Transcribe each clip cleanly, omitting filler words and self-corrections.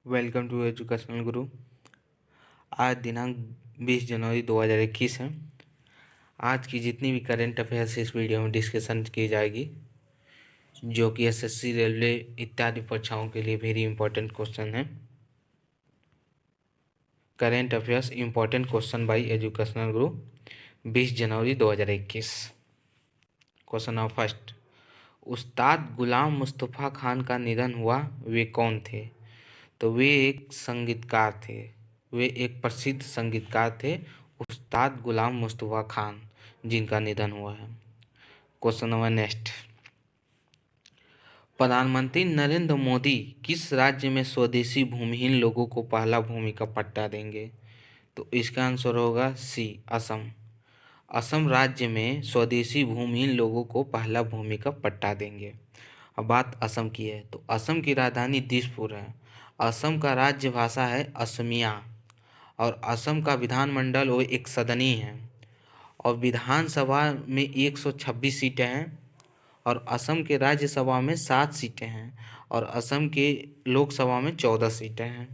Welcome to educational गुरु। आज दिनांक 20 जनवरी 2021 है। आज की जितनी भी करेंट अफेयर्स इस वीडियो में डिस्कशन की जाएगी, जो कि एसएससी, रेलवे इत्यादि परीक्षाओं के लिए वेरी इंपॉर्टेंट क्वेश्चन है। Current affairs important question by educational Guru 20 January 2021। Question number first, Ustad Ghulam Mustafa Khan का निधन हुआ, वे कौन थे? तो वे एक संगीतकार थे। वे एक प्रसिद्ध संगीतकार थे, उस्ताद गुलाम मुस्तफ़ा खान, जिनका निधन हुआ है। क्वेश्चन नंबर नेक्स्ट, प्रधानमंत्री नरेंद्र मोदी किस राज्य में स्वदेशी भूमिहीन लोगों को पहला भूमि का पट्टा देंगे? तो इसका आंसर होगा सी, असम। असम राज्य में स्वदेशी भूमिहीन लोगों को पहला भूमि का पट्टा देंगे। अब बात असम की है, तो असम की राजधानी दिसपुर है। असम का राज्य भाषा है असमिया और असम का विधानमंडल वो एक सदनी है और विधानसभा में 126 सीटें हैं और असम के राज्यसभा में 7 सीटें हैं और असम के लोकसभा में 14 सीटें हैं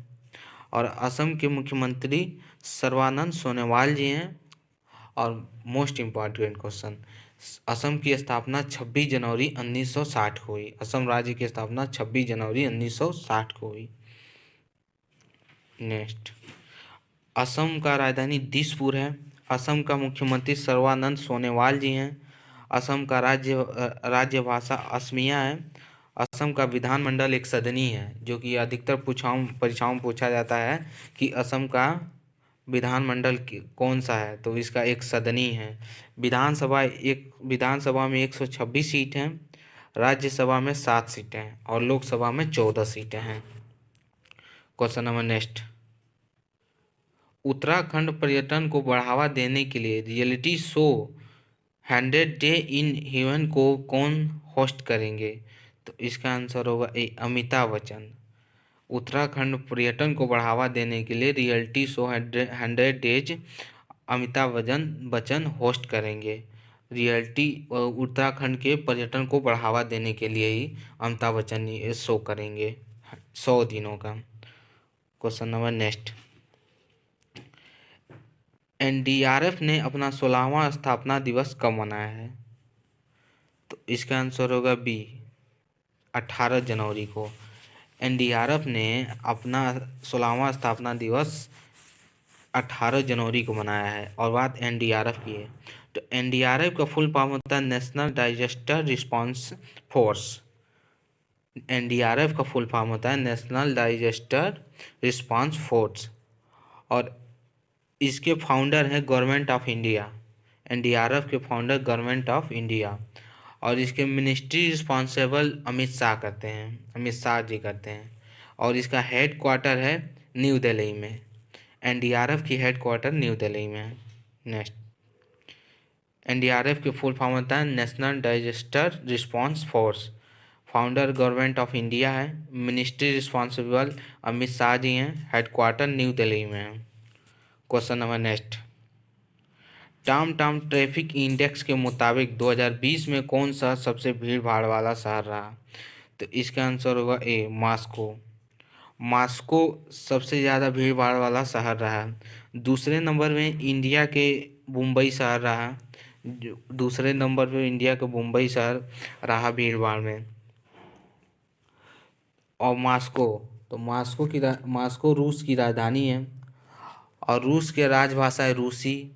और असम के मुख्यमंत्री सर्बानंद सोनोवाल जी हैं। और मोस्ट इम्पॉर्टेंट क्वेश्चन, असम की स्थापना 26 जनवरी 1960 को हुई। असम राज्य की स्थापना 26 जनवरी 1960 को हुई। नेक्स्ट, असम का राजधानी दिसपुर है। असम का मुख्यमंत्री सर्बानंद सोनोवाल जी हैं। असम का राज्य भाषा असमिया है। असम का विधानमंडल एक सदनी है, जो कि अधिकतर परीक्षाओं में पूछा जाता है कि असम का विधानमंडल कौन सा है, तो इसका एक सदनी है। विधानसभा में 126 सीट हैं, राज्यसभा में 7 सीटें हैं और लोकसभा में 14 सीटें हैं। क्वेश्चन नंबर नेक्स्ट, उत्तराखंड पर्यटन को बढ़ावा देने के लिए reality show 100 day in heaven को कौन होस्ट करेंगे? तो इसका आंसर होगा ए, अमिताभ बच्चन। उत्तराखंड पर्यटन को बढ़ावा देने के लिए reality show 100 days Amitabh Bachchan host करेंगे। उत्तराखंड के पर्यटन को बढ़ावा देने के लिए ही अमिताभ बच्चन ये शो करेंगे 100 दिनों का। क्वेश्चन नंबर नेक्स्ट, एनडीआरएफ ने अपना 16वां स्थापना दिवस कब मनाया है? तो इसका आंसर होगा बी, 18 जनवरी को। एनडीआरएफ ने अपना 16वां स्थापना दिवस 18 जनवरी को मनाया है। और बात एनडीआरएफ की है, तो एनडीआरएफ का फुल फॉर्म होता है national disaster response force. NDRF का फुल फॉर्म होता है नेशनल डिजास्टर रिस्पांस फोर्स और इसके फाउंडर हैं गवर्नमेंट ऑफ इंडिया। एनडीआरएफ के फाउंडर गवर्नमेंट ऑफ इंडिया और इसके मिनिस्ट्री रिस्पॉन्सिबल अमित शाह जी करते हैं और इसका हेड क्वार्टर है न्यू दिल्ली में। एनडीआरएफ की हेड क्वार्टर न्यू दिल्ली में है। नेक्स्ट, एनडीआरएफ के फुल फॉर्म होता है national disaster response force. Founder government of India है, मिनिस्ट्री रिस्पॉन्सिबल अमित शाह जी हैं, हेड क्वार्टर न्यू दिल्ली में है। क्वेश्चन नंबर नेक्स्ट, टाम ट्रैफिक इंडेक्स के मुताबिक 2020 में कौन सा सबसे भीड़ भाड़ वाला शहर रहा? तो इसका आंसर होगा ए, मॉस्को। मॉस्को सबसे ज़्यादा भीड़ भाड़ वाला शहर रहा। दूसरे नंबर में इंडिया के मुंबई शहर रहा। दूसरे नंबर पे इंडिया का मुंबई शहर रहा भीड़ भाड़ में। और मॉस्को रूस की राजधानी है और रूस के राजभाषा है रूसी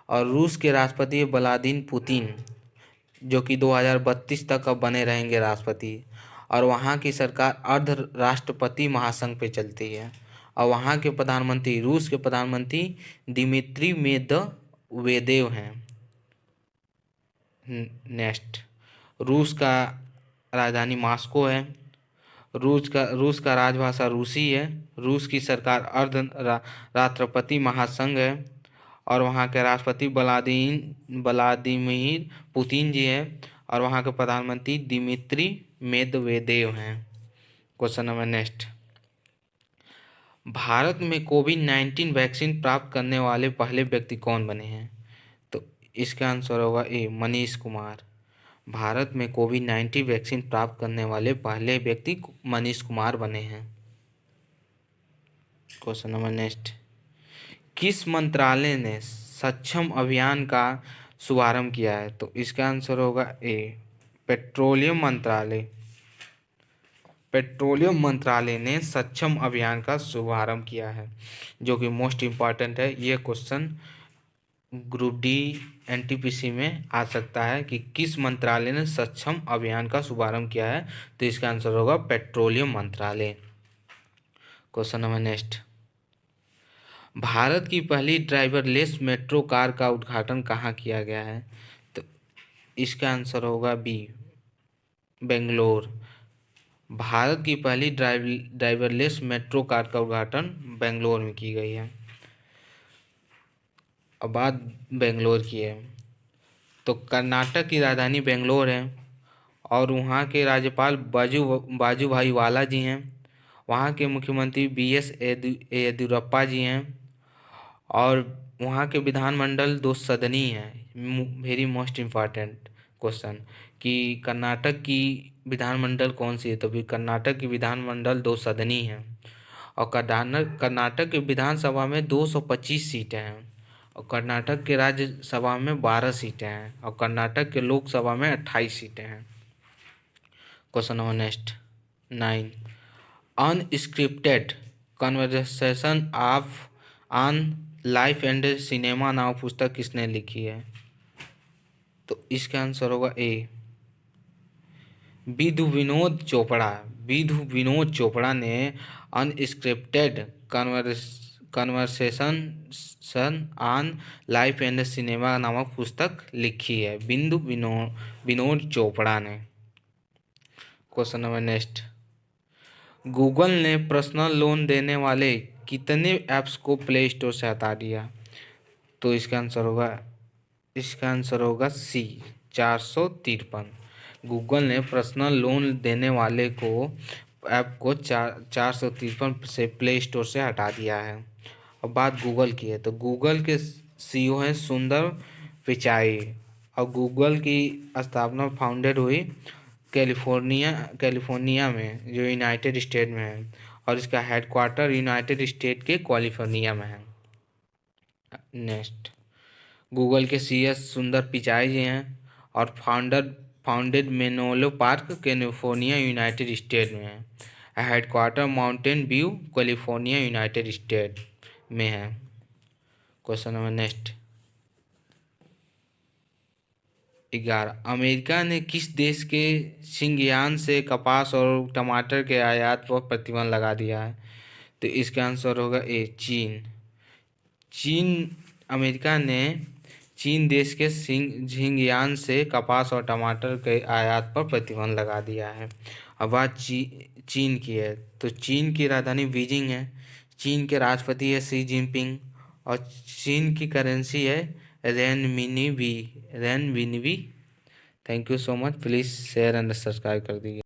और रूस के राष्ट्रपति है व्लादिमीर पुतिन, जो कि 2032 तक अब बने रहेंगे राष्ट्रपति। और वहाँ की सरकार अर्ध राष्ट्रपति महासंघ पे चलती है और वहाँ के प्रधानमंत्री रूस के प्रधानमंत्री दिमित्री मेदवेदेव हैं। नेक्स्ट, रूस का राजधानी मॉस्को है। रूस का राजभाषा रूसी है। रूस की सरकार अर्ध राष्ट्रपति महासंघ है और वहाँ के राष्ट्रपति व्लादिमीर पुतिन जी हैं और वहाँ के प्रधानमंत्री दिमित्री मेदवेदेव हैं। क्वेश्चन नंबर नेक्स्ट, भारत में कोविड-19 वैक्सीन प्राप्त करने वाले पहले व्यक्ति कौन बने हैं? तो इसका आंसर होगा ए, मनीष कुमार। भारत में कोविड-19 वैक्सीन प्राप्त करने वाले पहले व्यक्ति मनीष कुमार बने हैं। क्वेश्चन नंबर नेक्स्ट, किस मंत्रालय ने सक्षम अभियान का शुभारंभ किया है? तो इसका आंसर होगा ए, पेट्रोलियम मंत्रालय। पेट्रोलियम मंत्रालय ने सक्षम अभियान का शुभारंभ किया है, जो कि मोस्ट इम्पॉर्टेंट है। ये क्वेश्चन ग्रुप डी एनटीपीसी में आ सकता है कि किस मंत्रालय ने सक्षम अभियान का शुभारंभ किया है, तो इसका आंसर होगा पेट्रोलियम मंत्रालय। क्वेश्चन नंबर नेक्स्ट, भारत की पहली ड्राइवरलेस मेट्रो कार का उद्घाटन कहाँ किया गया है? तो इसका आंसर होगा बी, बेंगलोर। भारत की पहली ड्राइवरलेस मेट्रो कार का उद्घाटन बेंगलोर में की गई है। अब बात बेंगलोर की है, तो कर्नाटक की राजधानी बेंगलोर है और वहाँ के राज्यपाल बाजूभाई वाला जी हैं। वहाँ के मुख्यमंत्री BS येदियुरप्पा जी हैं और वहाँ के विधानमंडल 2 सदनी है। वेरी मोस्ट इम्पॉर्टेंट क्वेश्चन कि कर्नाटक की विधानमंडल कौन सी है? तो भी कर्नाटक की विधानमंडल 2 सदनी है और कर्नाटक के विधानसभा में 225 सीटें हैं और कर्नाटक के राज्यसभा में 12 सीटें हैं और कर्नाटक के लोकसभा में 28 सीटें हैं। Question number next 9, unscripted conversation of on life and cinema नाम पुस्तक किसने लिखी है? तो इसका आंसर होगा ए, विधु विनोद चोपड़ा। विधु विनोद चोपड़ा ने unscripted conversation on life and cinema नामक पुस्तक लिखी है, विधु विनोद चोपड़ा ने। क्वेश्चन नंबर नेक्स्ट, गूगल ने पर्सनल लोन देने वाले कितने ऐप्स को प्ले स्टोर से हटा दिया? तो इसका आंसर होगा सी, 453। गूगल ने पर्सनल लोन देने वाले ऐप को 453 से प्ले स्टोर से हटा दिया है। अब बात गूगल की है, तो गूगल के CEO हैं सुंदर पिचाई और गूगल की स्थापना फाउंडेड हुई कैलिफोर्निया में, जो यूनाइटेड स्टेट में है और इसका हेडक्वार्टर यूनाइटेड स्टेट के कैलिफोर्निया में है। नेक्स्ट, गूगल के CS सुंदर पिचाई जी हैं और founded Menlo Park California United State में है। Headquarter Mountain View California United State में है। क्वेश्चन नंबर नेक्स्ट 11, अमेरिका ने किस देश के शिंगयान से कपास और टमाटर के आयात पर प्रतिबंध लगा दिया है? तो इसका आंसर होगा ए, अमेरिका ने चीन देश के शिंगयान से कपास और टमाटर के आयात पर प्रतिबंध लगा दिया है। अब बात चीन की है, तो चीन की राजधानी बीजिंग है, चीन के राष्ट्रपति है शी जिनपिंग और चीन की करेंसी है renminbi. Thank you so much, please share and subscribe कर दीजिए।